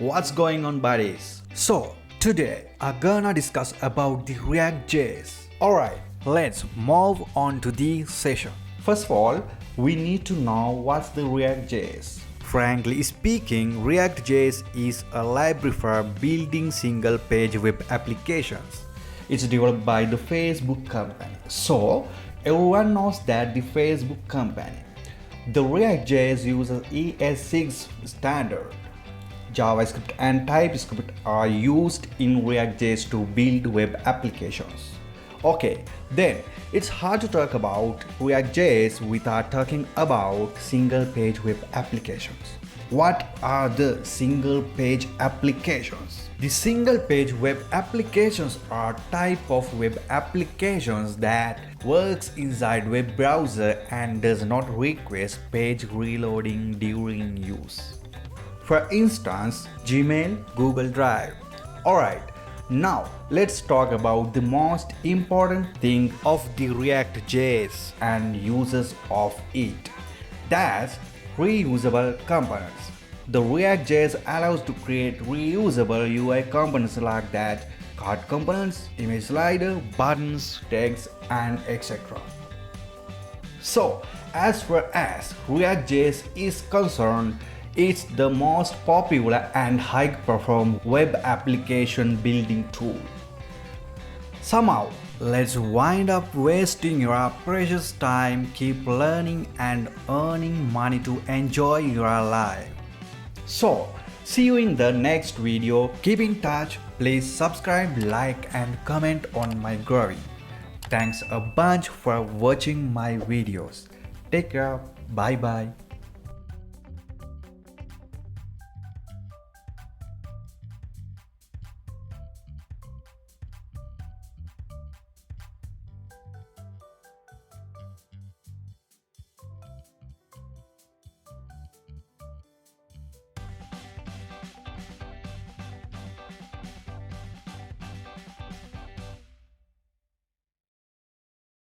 what's going on, buddies? So today I'm gonna discuss about the reactjs. Alright, let's move on to the session. First of all, we need to know what's the reactjs. Frankly speaking, reactjs is a library for building single-page web applications. It's developed by the Facebook company. So everyone knows that the Facebook company. The reactjs uses ES6 standard. JavaScript and TypeScript are used in reactjs to build web applications. Okay, then it's hard to talk about reactjs without talking about single-page web applications. What are the single-page applications? The single-page web applications are type of web applications that works inside web browser and does not request page reloading during use. For instance, Gmail, Google Drive. Alright, now let's talk about the most important thing of the reactjs and uses of it. That's reusable components. The reactjs allows to create reusable UI components like that, card components, image slider, buttons, text, and etc. So as far as reactjs is concerned, it's the most popular and high-perform web application building tool. Somehow, let's wind up wasting your precious time, keep learning and earning money to enjoy your life. So, see you in the next video. Keep in touch. Please subscribe, like and comment on my growing. Thanks a bunch for watching my videos. Take care. Bye bye.